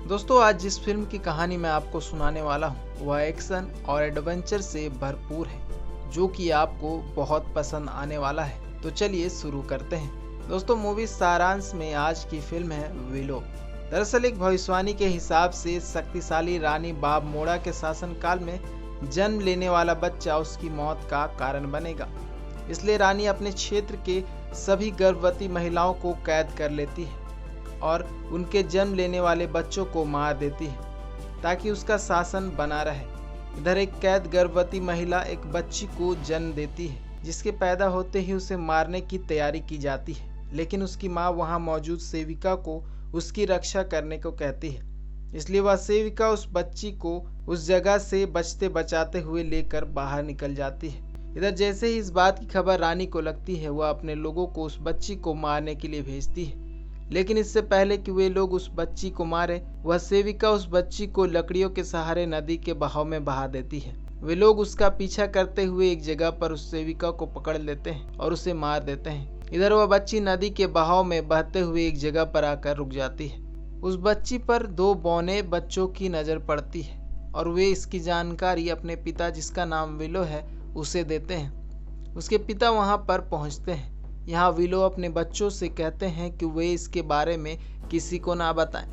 दोस्तों, आज जिस फिल्म की कहानी मैं आपको सुनाने वाला हूँ वह एक्शन और एडवेंचर से भरपूर है, जो कि आपको बहुत पसंद आने वाला है। तो चलिए शुरू करते हैं। दोस्तों, मूवी सारांश में आज की फिल्म है विलो। दरअसल एक भविष्यवाणी के हिसाब से शक्तिशाली रानी बाब मोड़ा के शासनकाल में जन्म लेने वाला बच्चा उसकी मौत का कारण बनेगा। इसलिए रानी अपने क्षेत्र के सभी गर्भवती महिलाओं को कैद कर लेती है और उनके जन्म लेने वाले बच्चों को मार देती है ताकि उसका शासन बना रहे। इधर एक कैद गर्भवती महिला एक बच्ची को जन्म देती है, जिसके पैदा होते ही उसे मारने की तैयारी की जाती है, लेकिन उसकी माँ वहाँ मौजूद सेविका को उसकी रक्षा करने को कहती है। इसलिए वह सेविका उस बच्ची को उस जगह से बचते बचाते हुए लेकर बाहर निकल जाती है। इधर जैसे ही इस बात की खबर रानी को लगती है, वह अपने लोगों को उस बच्ची को मारने के लिए भेजती है। लेकिन इससे पहले कि वे लोग उस बच्ची को मारे, वह सेविका उस बच्ची को लकड़ियों के सहारे नदी के बहाव में बहा देती है। वे लोग उसका पीछा करते हुए एक जगह पर उस सेविका को पकड़ लेते हैं और उसे मार देते हैं। इधर वह बच्ची नदी के बहाव में बहते हुए एक जगह पर आकर रुक जाती है। उस बच्ची पर दो बौने बच्चों की नजर पड़ती है और वे इसकी जानकारी अपने पिता, जिसका नाम विलो है, उसे देते हैं। उसके पिता वहां पर पहुंचते हैं। यहाँ विलो अपने बच्चों से कहते हैं कि वे इसके बारे में किसी को ना बताएं।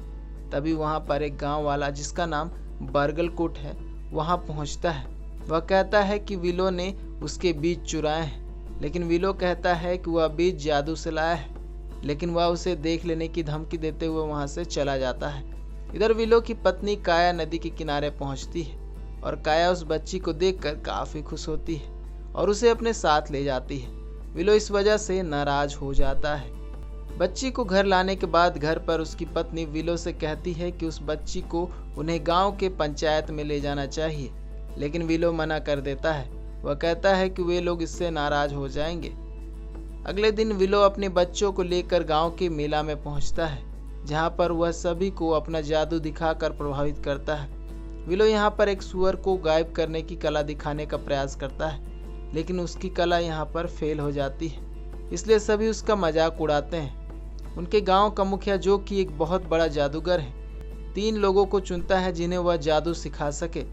तभी वहाँ पर एक गांव वाला, जिसका नाम बरगलकोट है, वहाँ पहुँचता है। वह कहता है कि विलो ने उसके बीज चुराए हैं, लेकिन विलो कहता है कि वह बीज जादू से लाया है, लेकिन वह उसे देख लेने की धमकी देते हुए वहाँ से चला जाता है। इधर विलो की पत्नी काया नदी के किनारे पहुँचती है और काया उस बच्ची को देखकर काफ़ी खुश होती है और उसे अपने साथ ले जाती है। विलो इस वजह से नाराज हो जाता है। बच्ची को घर लाने के बाद घर पर उसकी पत्नी विलो से कहती है कि उस बच्ची को उन्हें गांव के पंचायत में ले जाना चाहिए, लेकिन विलो मना कर देता है। वह कहता है कि वे लोग इससे नाराज हो जाएंगे। अगले दिन विलो अपने बच्चों को लेकर गांव के मेला में पहुंचता है, जहां पर वह सभी को अपना जादू दिखाकर प्रभावित करता है। विलो यहाँ पर एक सुअर को गायब करने की कला दिखाने का प्रयास करता है, लेकिन उसकी कला यहाँ पर फेल हो जाती है। इसलिए सभी उसका मजाक उड़ाते हैं। उनके गांव का मुखिया, जो कि एक बहुत बड़ा जादूगर है, 3 लोगों को चुनता है जिन्हें वह जादू सिखा सके।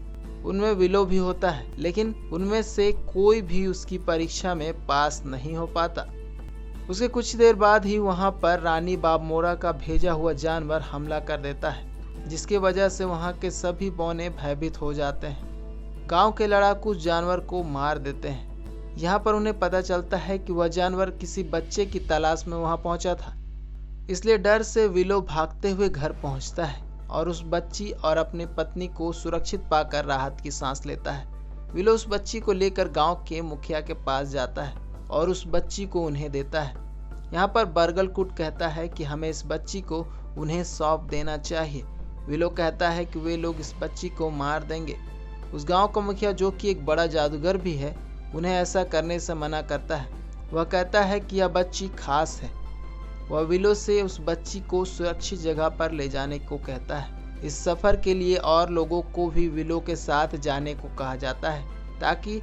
उनमें विलो भी होता है, लेकिन उनमें से कोई भी उसकी परीक्षा में पास नहीं हो पाता। उसके कुछ देर बाद ही वहाँ पर रानी बाब मोड़ा का भेजा हुआ जानवर हमला कर देता है, जिसकी वजह से वहाँ के सभी बौने भयभीत हो जाते हैं। गांव के लड़ाकू उस जानवर को मार देते हैं। यहाँ पर उन्हें पता चलता है कि वह जानवर किसी बच्चे की तलाश में वहाँ पहुँचा था। इसलिए डर से विलो भागते हुए घर पहुँचता है और उस बच्ची और अपनी पत्नी को सुरक्षित पाकर राहत की सांस लेता है। विलो उस बच्ची को लेकर गांव के मुखिया के पास जाता है और उस बच्ची को उन्हें देता है। यहाँ पर बरगलकुट कहता है कि हमें इस बच्ची को उन्हें सौंप देना चाहिए। विलो कहता है कि वे लोग इस बच्ची को मार देंगे। उस गांव का मुखिया, जो कि एक बड़ा जादूगर भी है, उन्हें ऐसा करने से मना करता है। वह कहता है कि यह बच्ची खास है। वह विलो से उस बच्ची को सुरक्षित जगह पर ले जाने को कहता है। इस सफ़र के लिए और लोगों को भी विलो के साथ जाने को कहा जाता है, ताकि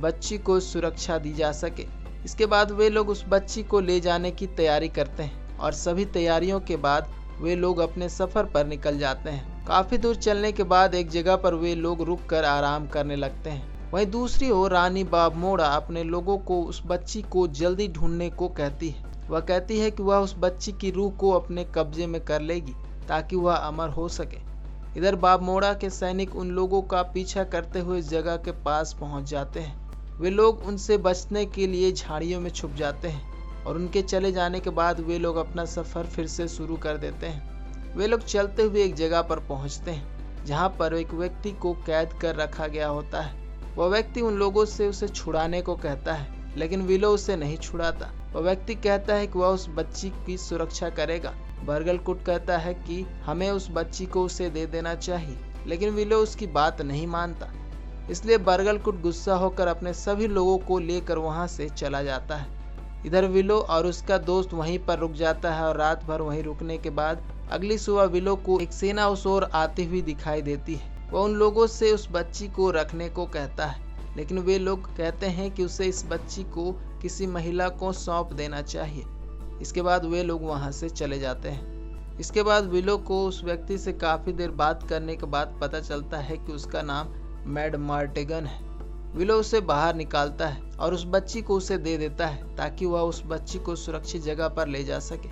बच्ची को सुरक्षा दी जा सके। इसके बाद वे लोग उस बच्ची को ले जाने की तैयारी करते हैं और सभी तैयारियों के बाद वे लोग अपने सफ़र पर निकल जाते हैं। काफ़ी दूर चलने के बाद एक जगह पर वे लोग रुक कर आराम करने लगते हैं। वहीं दूसरी ओर रानी बाब मोड़ा अपने लोगों को उस बच्ची को जल्दी ढूंढने को कहती है। वह कहती है कि वह उस बच्ची की रूह को अपने कब्जे में कर लेगी ताकि वह अमर हो सके। इधर बाब मोड़ा के सैनिक उन लोगों का पीछा करते हुए इस जगह के पास पहुंच जाते हैं। वे लोग उनसे बचने के लिए झाड़ियों में छुप जाते हैं और उनके चले जाने के बाद वे लोग अपना सफ़र फिर से शुरू कर देते हैं। वे लोग चलते हुए एक जगह पर पहुँचते हैं, जहाँ पर एक व्यक्ति को कैद कर रखा गया होता है। वह व्यक्ति उन लोगों से उसे छुड़ाने को कहता है, लेकिन विलो उसे नहीं छुड़ाता। वह व्यक्ति कहता है कि वह उस बच्ची की सुरक्षा करेगा। बरगलकुट कहता है कि हमें उस बच्ची को उसे दे देना चाहिए, लेकिन विलो उसकी बात नहीं मानता। इसलिए बरगलकुट गुस्सा होकर अपने सभी लोगों को लेकर वहां से चला जाता है। इधर विलो और उसका दोस्त वहीं पर रुक जाता है और रात भर वहीं रुकने के बाद अगली सुबह विलो को एक सेना उस ओर आती हुई दिखाई देती है। वह उन लोगों से उस बच्ची को रखने को कहता है, लेकिन वे लोग कहते हैं कि उसे इस बच्ची को किसी महिला को सौंप देना चाहिए। इसके बाद वे लोग वहां से चले जाते हैं। इसके बाद विलो को उस व्यक्ति से काफी देर बात करने के बाद पता चलता है कि उसका नाम मैड मार्टिगन है। विलो उसे बाहर निकालता है और उस बच्ची को उसे दे देता है ताकि वह उस बच्ची को सुरक्षित जगह पर ले जा सके।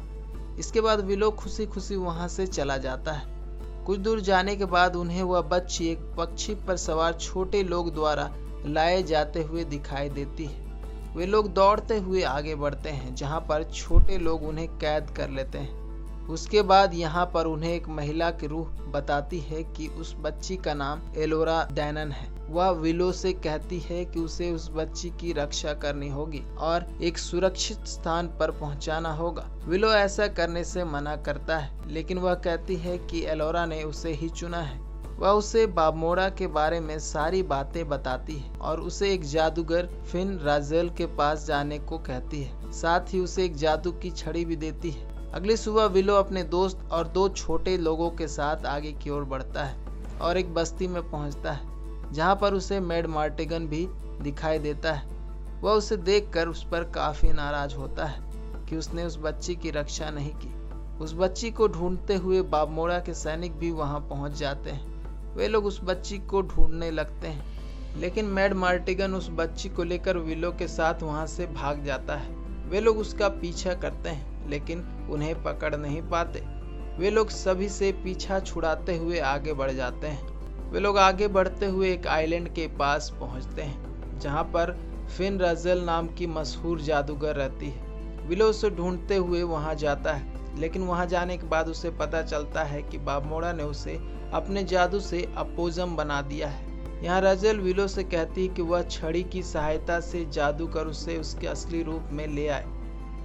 इसके बाद विलो खुशी खुशी वहां से चला जाता है। कुछ दूर जाने के बाद उन्हें वह बच्ची एक पक्षी पर सवार छोटे लोग द्वारा लाए जाते हुए दिखाई देती है। वे लोग दौड़ते हुए आगे बढ़ते हैं जहां पर छोटे लोग उन्हें कैद कर लेते हैं। उसके बाद यहाँ पर उन्हें एक महिला की रूह बताती है कि उस बच्ची का नाम एलोरा डैनन है। वह विलो से कहती है कि उसे उस बच्ची की रक्षा करनी होगी और एक सुरक्षित स्थान पर पहुंचाना होगा। विलो ऐसा करने से मना करता है, लेकिन वह कहती है कि एलोरा ने उसे ही चुना है। वह उसे बाबमोड़ा के बारे में सारी बातें बताती है और उसे एक जादूगर फिन राजेल के पास जाने को कहती है। साथ ही उसे एक जादू की छड़ी भी देती है। अगली सुबह विलो अपने दोस्त और 2 छोटे लोगों के साथ आगे की ओर बढ़ता है और एक बस्ती में पहुंचता है जहां पर उसे मैड मार्टिगन भी दिखाई देता है। वह उसे देखकर उस पर काफी नाराज होता है कि उसने उस बच्ची की रक्षा नहीं की। उस बच्ची को ढूंढते हुए बाबमोड़ा के सैनिक भी वहां पहुंच जाते हैं। वे लोग उस बच्ची को ढूंढने लगते हैं, लेकिन मैड मार्टिगन उस बच्ची को लेकर विलो के साथ वहां से भाग जाता है। वे लोग उसका पीछा करते हैं लेकिन उन्हें पकड़ नहीं पाते। वे लोग सभी से पीछा छुड़ाते हुए आगे बढ़ जाते हैं। वे लोग आगे बढ़ते हुए एक आइलैंड के पास पहुंचते हैं जहां पर फिन राजेल नाम की मशहूर जादूगर रहती है। विलो उसे ढूंढते हुए वहां जाता है, लेकिन वहां जाने के बाद उसे पता चलता है कि बाबमोड़ा ने उसे अपने जादू से अपोजम बना दिया है। यहाँ राजेल विलो से कहती है कि वह छड़ी की सहायता से जादू कर उसे उसके असली रूप में ले आए,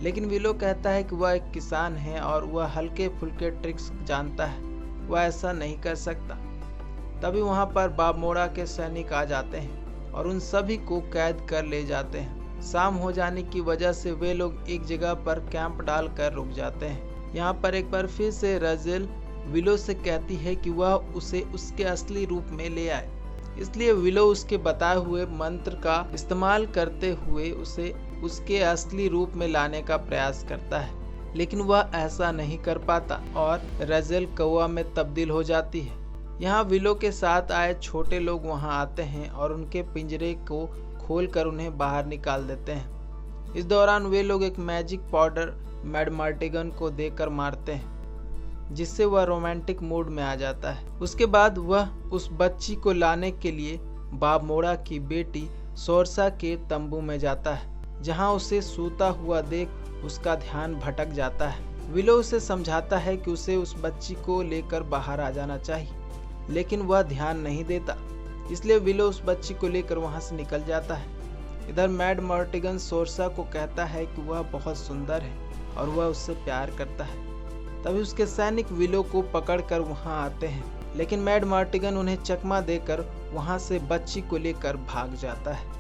लेकिन विलो कहता है कि वह एक किसान है और वह हल्के फुल्के ट्रिक्स जानता है, वह ऐसा नहीं कर सकता। तभी वहां पर बाबमोड़ा के सैनिक आ जाते हैं और उन सभी को कैद कर ले जाते हैं। शाम हो जाने की वजह से वे लोग एक जगह पर कैंप डालकर रुक जाते हैं। यहाँ पर एक बार फिर से राजेल विलो से कहती है कि वह उसे उसके असली रूप में ले आए, इसलिए विलो उसके बताए हुए मंत्र का इस्तेमाल करते हुए उसे उसके असली रूप में लाने का प्रयास करता है, लेकिन वह ऐसा नहीं कर पाता और राजेल कौवा में तब्दील हो जाती है। यहाँ विलो के साथ आए छोटे लोग वहां आते हैं और उनके पिंजरे को खोलकर उन्हें बाहर निकाल देते हैं। इस दौरान वे लोग एक मैजिक पाउडर मैड मार्टिगन को देकर मारते हैं, जिससे वह रोमांटिक मूड में आ जाता है। उसके बाद वह उस बच्ची को लाने के लिए बाबमोड़ा की बेटी सोरसा के तंबू में जाता है, जहां उसे सोता हुआ देख उसका ध्यान भटक जाता है। विलो उसे समझाता है कि उसे उस बच्ची को लेकर बाहर आ जाना चाहिए, लेकिन वह ध्यान नहीं देता, इसलिए विलो उस बच्ची को लेकर वहां से निकल जाता है। इधर मैड मार्टिगन सोरसा को कहता है कि वह बहुत सुंदर है और वह उससे प्यार करता है। तभी उसके सैनिक विलो को पकड़कर वहां आते हैं, लेकिन मैड मार्टिगन उन्हें चकमा देकर वहां से बच्ची को लेकर भाग जाता है।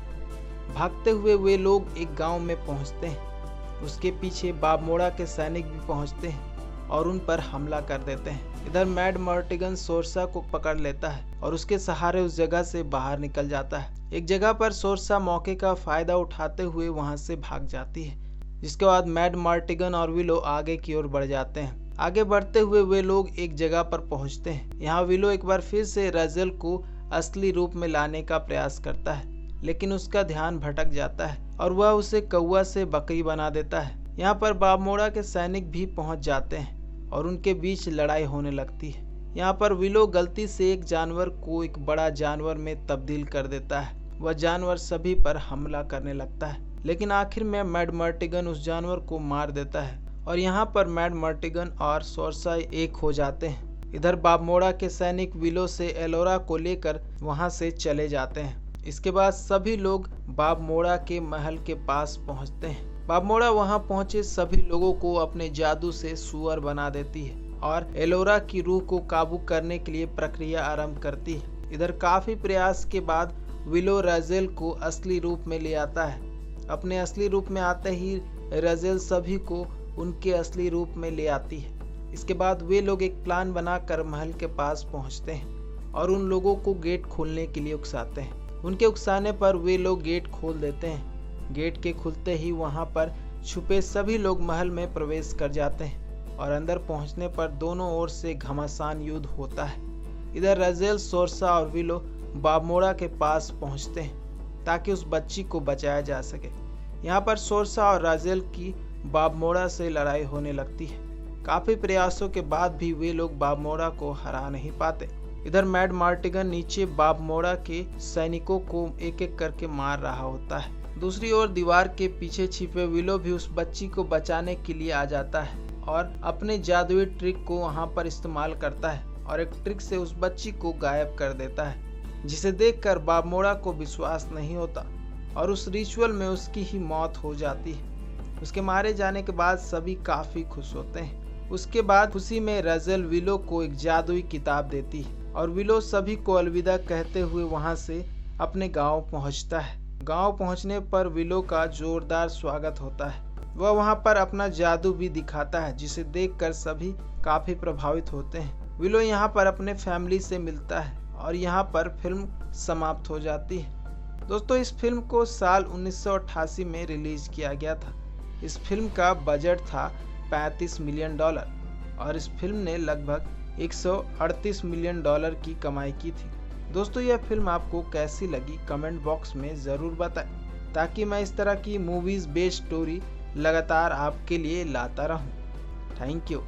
भागते हुए वे लोग एक गांव में पहुंचते हैं। उसके पीछे बाबमोड़ा के सैनिक भी पहुंचते हैं और उन पर हमला कर देते हैं। इधर मैड मार्टिगन सोरसा को पकड़ लेता है और उसके सहारे उस जगह से बाहर निकल जाता है। एक जगह पर सोरसा मौके का फायदा उठाते हुए वहां से भाग जाती है, जिसके बाद मैड मार्टिगन और विलो आगे की ओर बढ़ जाते हैं। आगे बढ़ते हुए वे लोग एक जगह पर पहुंचते हैं। यहाँ विलो एक बार फिर से राजेल को असली रूप में लाने का प्रयास करता है, लेकिन उसका ध्यान भटक जाता है और वह उसे कौवा से बकरी बना देता है। यहाँ पर बाबमोड़ा के सैनिक भी पहुंच जाते हैं और उनके बीच लड़ाई होने लगती है। यहाँ पर विलो गलती से एक जानवर को एक बड़ा जानवर में तब्दील कर देता है। वह जानवर सभी पर हमला करने लगता है, लेकिन आखिर में मैड मार्टिगन उस जानवर को मार देता है और यहाँ पर मैड मार्टिगन और सोरसा एक हो जाते हैं। इधर बाबमोड़ा के सैनिक विलो से एलोरा को लेकर वहां से चले जाते हैं। इसके बाद सभी लोग बाबमोड़ा के महल के पास पहुंचते हैं। बाबमोड़ा वहां पहुंचे सभी लोगों को अपने जादू से सुअर बना देती है और एलोरा की रूह को काबू करने के लिए प्रक्रिया आरंभ करती है। इधर काफी प्रयास के बाद विलो राजेल को असली रूप में ले आता है। अपने असली रूप में आते ही राजेल सभी को उनके असली रूप में ले आती है। इसके बाद वे लोग एक प्लान बनाकर महल के पास पहुंचते हैं और उन लोगों को गेट खोलने के लिए उकसाते हैं। उनके उकसाने पर वे लोग गेट खोल देते हैं। गेट के खुलते ही वहां पर छुपे सभी लोग महल में प्रवेश कर जाते हैं और अंदर पहुंचने पर दोनों ओर से घमासान युद्ध होता है। इधर रज़ेल, सोर्सा और विलो बामोड़ा के पास पहुंचते हैं ताकि उस बच्ची को बचाया जा सके। यहाँ पर सोर्सा और रज़ेल की बामोड़ा से लड़ाई होने लगती है। काफी प्रयासों के बाद भी वे लोग बामोड़ा को हरा नहीं पाते। इधर मैड मार्टिगन नीचे बामोड़ा के सैनिकों को एक एक करके मार रहा होता है। दूसरी ओर दीवार के पीछे छिपे विलो भी उस बच्ची को बचाने के लिए आ जाता है और अपने जादुई ट्रिक को वहां पर इस्तेमाल करता है और एक ट्रिक से उस बच्ची को गायब कर देता है, जिसे देखकर बामोड़ा को विश्वास नहीं होता और उस रिचुअल में उसकी ही मौत हो जाती है। उसके मारे जाने के बाद सभी काफी खुश होते हैं। उसके बाद खुशी में रज़ेल विलो को एक जादुई किताब देती है और विलो सभी को अलविदा कहते हुए वहां से अपने गांव पहुंचता है। गांव पहुंचने पर विलो का जोरदार स्वागत होता है। वह वहां पर अपना जादू भी दिखाता है, जिसे देखकर सभी काफी प्रभावित होते हैं। विलो यहां पर अपने फैमिली से मिलता है और यहां पर फिल्म समाप्त हो जाती है। दोस्तों, इस फिल्म को साल 1988 में रिलीज किया गया था। इस फिल्म का बजट था $35 मिलियन और इस फिल्म ने लगभग $138 मिलियन की कमाई की थी। दोस्तों, यह फिल्म आपको कैसी लगी कमेंट बॉक्स में ज़रूर बताएं, ताकि मैं इस तरह की मूवीज़ बेस्ड स्टोरी लगातार आपके लिए लाता रहूं। Thank you.